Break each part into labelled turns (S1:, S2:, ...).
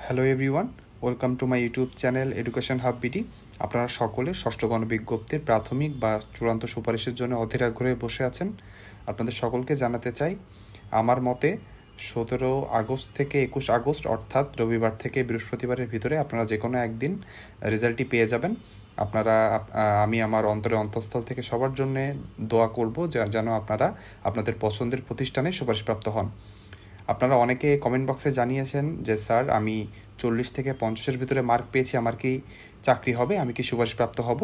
S1: Hello everyone, welcome to my YouTube channel education hub BD. আপনারা সকলে ষষ্ঠ গণবিজ্ঞপ্তির প্রাথমিক বা চূড়ান্ত সুপারিশের জন্য অধীর আগ্রহে বসে আছেন। আপনাদের সকলকে জানাতে চাই, আমার মতে 17 আগস্ট থেকে 21 আগস্ট অর্থাৎ রবিবার থেকে বৃহস্পতিবারের ভিতরে আপনারা যে কোনো একদিন রেজাল্টটি পেয়ে যাবেন। আমি আমার অন্তঃস্থল থেকে সবার জন্যে দোয়া করব যেন আপনারা আপনাদের পছন্দের প্রতিষ্ঠানে সুপারিশপ্রাপ্ত হন। আপনারা অনেকে কমেন্ট বক্সে জানিয়েছেন যে স্যার, আমি 40 থেকে 50-এর ভিতরে মার্ক পেয়েছি, আমার কি চাকরি হবে, আমি কি সুপারিশপ্রাপ্ত হব?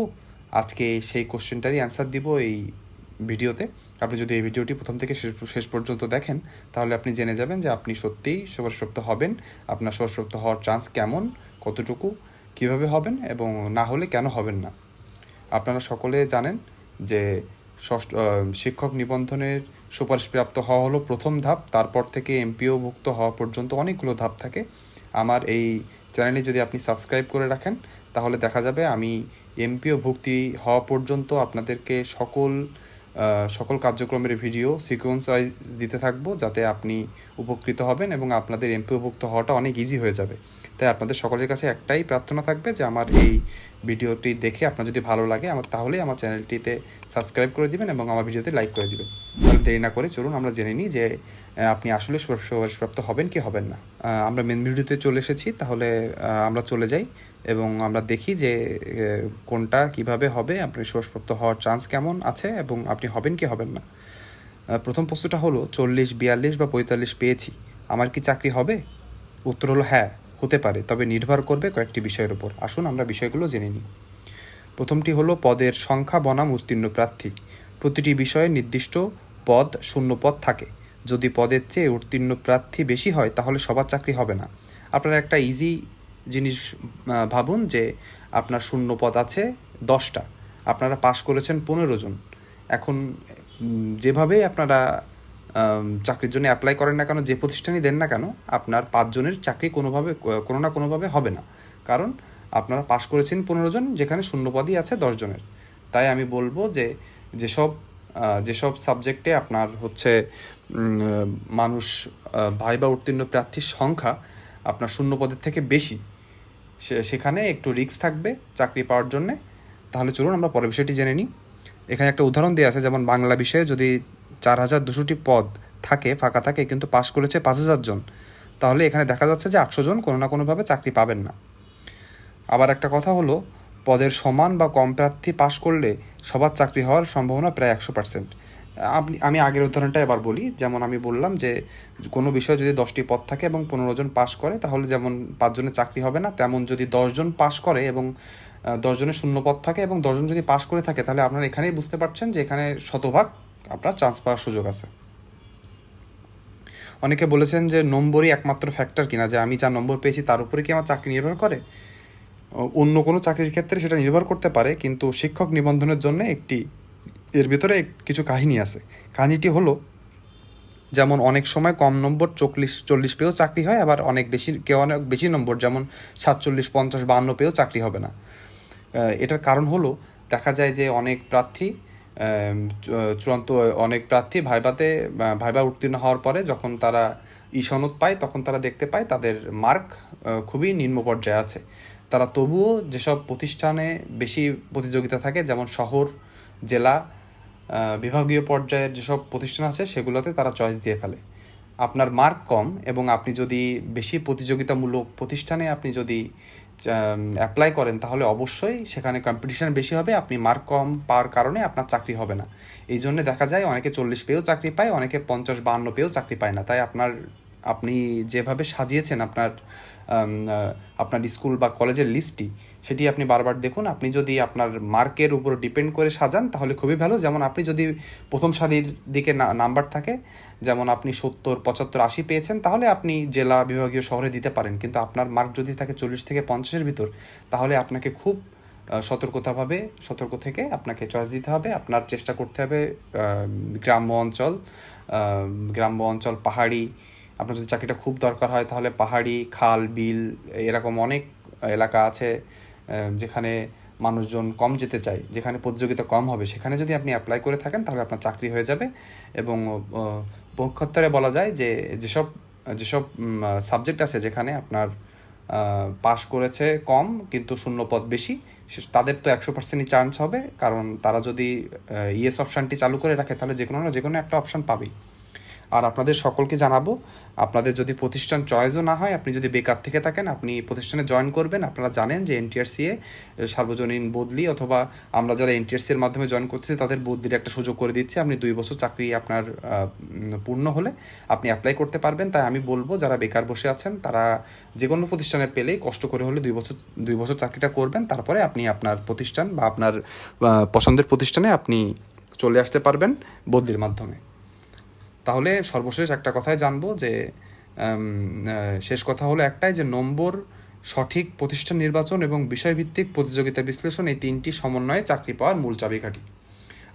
S1: আজকে সেই কোশ্চেনটারই অ্যান্সার দিব এই ভিডিওতে। আপনি যদি এই ভিডিওটি প্রথম থেকে শেষ পর্যন্ত দেখেন, তাহলে আপনি জেনে যাবেন যে আপনি সত্যিই সুপারিশপ্রাপ্ত হবেন, আপনার সুপারিশপ্রাপ্ত হওয়ার চান্স কেমন, কতটুকু, কিভাবে হবেন এবং না হলে কেন হবেন না। আপনারা সকলে জানেন যে শিক্ষক নিবন্ধনের সুপারিশপ্রাপ্ত হওয়া হলো প্রথম ধাপ, তারপর থেকে এমপিওভুক্ত হওয়া পর্যন্ত অনেকগুলো ধাপ থাকে। আমার এই চ্যানেলে যদি আপনি সাবস্ক্রাইব করে রাখেন, তাহলে দেখা যাবে আমি এমপিও ভুক্তি হওয়া পর্যন্ত আপনাদেরকে সকল কার্যক্রমের ভিডিও সিকোয়েন্স ওয়াইজ দিতে থাকবো, যাতে আপনি উপকৃত হবেন এবং আপনাদের এমপিওভুক্ত হওয়াটা অনেক ইজি হয়ে যাবে। তাই আপনাদের সকলের কাছে একটাই প্রার্থনা থাকবে যে আমার এই ভিডিওটি দেখে আপনার যদি ভালো লাগে তাহলে আমার চ্যানেলটিতে সাবস্ক্রাইব করে দিবেন এবং আমার ভিডিওতে লাইক করে দিবেন। তাহলে দেরি না করে চলুন আমরা জেনে নিই যে আপনি আসলে সুপারিশপ্রাপ্ত হবেন কি হবেন না। আমরা মেন ভিডিওতে চলে এসেছি, তাহলে আমরা চলে যাই এবং আমরা দেখি যে কোনটা কিভাবে হবে, আপনি সুপারিশপ্রাপ্ত হওয়ার চান্স কেমন আছে এবং আপনি হবেন কি হবেন না। প্রথম প্রশ্নটা হলো 40, 42 বা 45 পেয়েছি, আমার কি চাকরি হবে? উত্তর হলো হ্যাঁ, হতে পারে, তবে নির্ভর করবে কয়েকটি বিষয়ের উপর। আসুন আমরা বিষয়গুলো জেনে নিই। প্রথমটি হলো পদের সংখ্যা বনাম উত্তীর্ণ প্রার্থী। প্রতিটি বিষয়ে নির্দিষ্ট পদ, শূন্য পদ থাকে। যদি পদের চেয়ে উত্তীর্ণ প্রার্থী বেশি হয় তাহলে সবার চাকরি হবে না। আপনারা একটা ইজি জিনিস ভাবুন যে আপনার শূন্য পদ আছে 10টা, আপনারা পাশ করেছেন 15 জন। এখন যেভাবে আপনারা চাকরির জন্য অ্যাপ্লাই করেন না কেন, যে প্রতিষ্ঠানই দেন না কেন, আপনার 5 জনের চাকরি কোনো না কোনোভাবে হবে না, কারণ আপনারা পাশ করেছেন 15 জন, যেখানে শূন্যপদই আছে 10 জনের। তাই আমি বলবো যে যেসব সাবজেক্টে আপনার হচ্ছে মানুষ ভাইবা উত্তীর্ণ প্রার্থীর সংখ্যা আপনার শূন্যপদের থেকে বেশি, সেখানে একটু রিস্ক থাকবে চাকরি পাওয়ার জন্যে। তাহলে চলুন আমরা পরের বিষয়টি জেনে নিই। এখানে একটা উদাহরণ দেওয়া আছে, যেমন বাংলা বিষয়ে যদি 4200টি পদ থাকে, ফাঁকা থাকে, কিন্তু পাশ করেছে 5000 জন, তাহলে এখানে দেখা যাচ্ছে যে 800 জন কোনো না কোনোভাবে চাকরি পাবেন না। আবার একটা কথা হলো, পদের সমান বা কম প্রার্থী পাশ করলে সবার চাকরি হওয়ার সম্ভাবনা প্রায় 100%। আমি আগের উদাহরণটা এবার বলি। যেমন আমি বললাম যে কোনো বিষয়ে যদি 10টি পদ থাকে এবং 15 জন পাশ করে, তাহলে যেমন 5 জনের চাকরি হবে না, তেমন যদি 10 জন পাশ করে এবং 10 জনের শূন্য পদ থাকে এবং 10 জন যদি পাশ করে থাকে, তাহলে আপনারা এখানেই বুঝতে পারছেন যে এখানে শতভাগ আপনার চান্স পাওয়ার সুযোগ আছে। অনেকে বলেছেন যে নম্বরই একমাত্র ফ্যাক্টর কিনা, যে আমি যা নম্বর পেয়েছি তার উপরে কি আমার চাকরি নির্ভর করে? অন্য কোনো চাকরির ক্ষেত্রে সেটা নির্ভর করতে পারে, কিন্তু শিক্ষক নিবন্ধনের জন্য এর ভিতরে কিছু কাহিনী আছে। কাহিনীটি হলো, যেমন অনেক সময় কম নম্বর 40 পেয়েও চাকরি হয়, আবার অনেক বেশি নম্বর যেমন 47, 50, 52 পেয়েও চাকরি হবে না। এটার কারণ হলো, দেখা যায় যে অনেক প্রার্থী ভাইবা উত্তীর্ণ হওয়ার পরে যখন তারা সনদ পায়, তখন তারা দেখতে পায় তাদের মার্ক খুবই নিম্ন পর্যায়ে আছে। তারা তবুও যেসব প্রতিষ্ঠানে বেশি প্রতিযোগিতা থাকে, যেমন শহর, জেলা, বিভাগীয় পর্যায়ের যেসব প্রতিষ্ঠান আছে, সেগুলোতে তারা চয়েস দিয়ে ফেলে। আপনার মার্ক কম এবং আপনি যদি বেশি প্রতিযোগিতামূলক প্রতিষ্ঠানে আপনি যদি অ্যাপ্লাই করেন, তাহলে অবশ্যই সেখানে কম্পিটিশন বেশি হবে, আপনি মার্ক কম পাওয়ার কারণে আপনার চাকরি হবে না। এই জন্য দেখা যায় অনেকে 40 পেয়েও চাকরি পায়, অনেকে 50, 52 পেয়েও চাকরি পায় না। তাই আপনি যেভাবে সাজিয়েছেন আপনার স্কুল বা কলেজের লিস্টটি, সেটি আপনি বারবার দেখুন। আপনি যদি আপনার মার্কের উপর ডিপেন্ড করে সাজান, তাহলে খুবই ভালো। যেমন আপনি যদি প্রথম সারির দিকে নাম্বার থাকে, যেমন আপনি 70, 75, 80 পেয়েছেন, তাহলে আপনি জেলা, বিভাগীয়, শহরে দিতে পারেন। কিন্তু আপনার মার্ক যদি থাকে 40 থেকে 50-এর ভিতর, তাহলে আপনাকে খুব সতর্ক থেকে আপনাকে চয়েস দিতে হবে। আপনার চেষ্টা করতে হবে গ্রাম্য অঞ্চল, পাহাড়ি, আপনার যদি চাকরিটা খুব দরকার হয়, তাহলে পাহাড়ি, খাল, বিল, এরকম অনেক এলাকা আছে যেখানে মানুষজন কম যেতে চায়, যেখানে প্রতিযোগিতা কম হবে, সেখানে যদি আপনি অ্যাপ্লাই করে থাকেন, তাহলে আপনার চাকরি হয়ে যাবে। এবং পক্ষান্তরে বলা যায় যে যেসব সাবজেক্ট আছে যেখানে আপনার পাস করেছে কম কিন্তু শূন্যপদ বেশি, তাদের তো 100%ই চান্স হবে, কারণ তারা যদি ইয়েস অপশানটি চালু করে রাখে তাহলে যে কোনো একটা অপশান পাবেই। আর আপনাদের সকলকে জানাবো, আপনাদের যদি প্রতিষ্ঠান চয়েসও না হয়, আপনি যদি বেকার থেকে থাকেন, আপনি প্রতিষ্ঠানে জয়েন করবেন। আপনারা জানেন যে এনটিআরসিএ সার্বজনীন বদলি, অথবা আমরা যারা এনটিআরসির মাধ্যমে জয়েন করতেছি তাদের বদলির একটা সুযোগ করে দিচ্ছে। আপনি 2 বছর চাকরি আপনার পূর্ণ হলে আপনি অ্যাপ্লাই করতে পারবেন। তাই আমি বলবো যারা বেকার বসে আছেন তারা যে কোনো প্রতিষ্ঠানে পেলেই কষ্ট করে হলে 2 বছর চাকরিটা করবেন, তারপরে আপনি আপনার প্রতিষ্ঠান বা আপনার পছন্দের প্রতিষ্ঠানে আপনি চলে আসতে পারবেন বদলির মাধ্যমে। তাহলে সর্বশেষ একটা কথাই জানবো যে শেষ কথা হলো একটাই, যে নম্বর, সঠিক প্রতিষ্ঠান নির্বাচন এবং বিষয়ভিত্তিক প্রতিযোগিতা বিশ্লেষণ, এই 3টি সমন্বয়ে চাকরি পাওয়ার মূল চাবিকাঠি।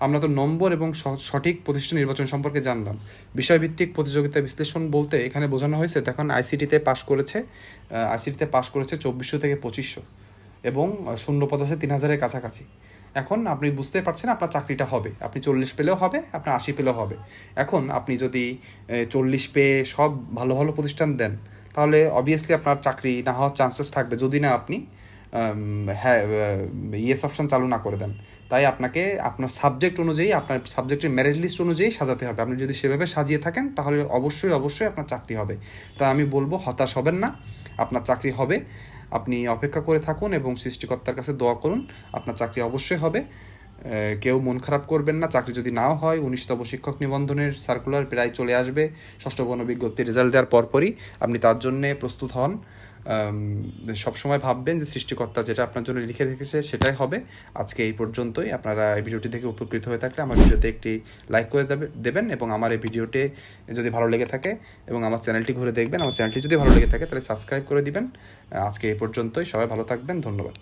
S1: আমরা তো নম্বর এবং সঠিক প্রতিষ্ঠান নির্বাচন সম্পর্কে জানলাম। বিষয়ভিত্তিক প্রতিযোগিতা বিশ্লেষণ বলতে এখানে বোঝানো হয়েছে, দেখুন আইসিটিতে পাশ করেছে 2400 থেকে 2500 এবং শূন্যপদ আছে 3000-এর কাছাকাছি। এখন আপনি বুঝতে পারছেন আপনার চাকরিটা হবে, আপনি 40 পেলেও হবে, আপনার 80 পেলেও হবে। এখন আপনি যদি 40 পেয়ে সব ভালো ভালো প্রতিষ্ঠান দেন, তাহলে অবভিয়াসলি আপনার চাকরি না হওয়ার চান্সেস থাকবে, যদি না আপনি হ্যাঁ ইয়েস অপশান চালু না করে দেন। তাই আপনাকে আপনার সাবজেক্ট অনুযায়ী, আপনার সাবজেক্টের মেরিট লিস্ট অনুযায়ী সাজাতে হবে। আপনি যদি সেভাবে সাজিয়ে থাকেন তাহলে অবশ্যই আপনার চাকরি হবে। তাই আমি বলবো হতাশ হবেন না, আপনার চাকরি হবে। আপনি অপেক্ষা করে থাকুন এবং সৃষ্টিকর্তার কাছে দোয়া করুন, আপনার চাকরি অবশ্যই হবে। কেউ মন খারাপ করবেন না, চাকরি যদি নাও হয় 19তম শিক্ষক নিবন্ধনের সার্কুলার প্রায় চলে আসবে, ষষ্ঠ গণবিজ্ঞপ্তির রেজাল্ট দেওয়ার পরপরই আপনি তার জন্যে প্রস্তুত হন। সবসময় ভাববেন যে সৃষ্টিকর্তা যেটা আপনার জন্য লিখে রেখেছে সেটাই হবে। আজকে এই পর্যন্তই। আপনারা এই ভিডিওটি থেকে উপকৃত হয়ে থাকলে আমার ভিডিওতে একটি লাইক করে দেবেন এবং আমার এই ভিডিওটি যদি ভালো লেগে থাকে এবং আমার চ্যানেলটি ঘুরে দেখবেন, আমার চ্যানেলটি যদি ভালো লেগে থাকে তাহলে সাবস্ক্রাইব করে দিবেন। আজকে এই পর্যন্তই, সবাই ভালো থাকবেন, ধন্যবাদ।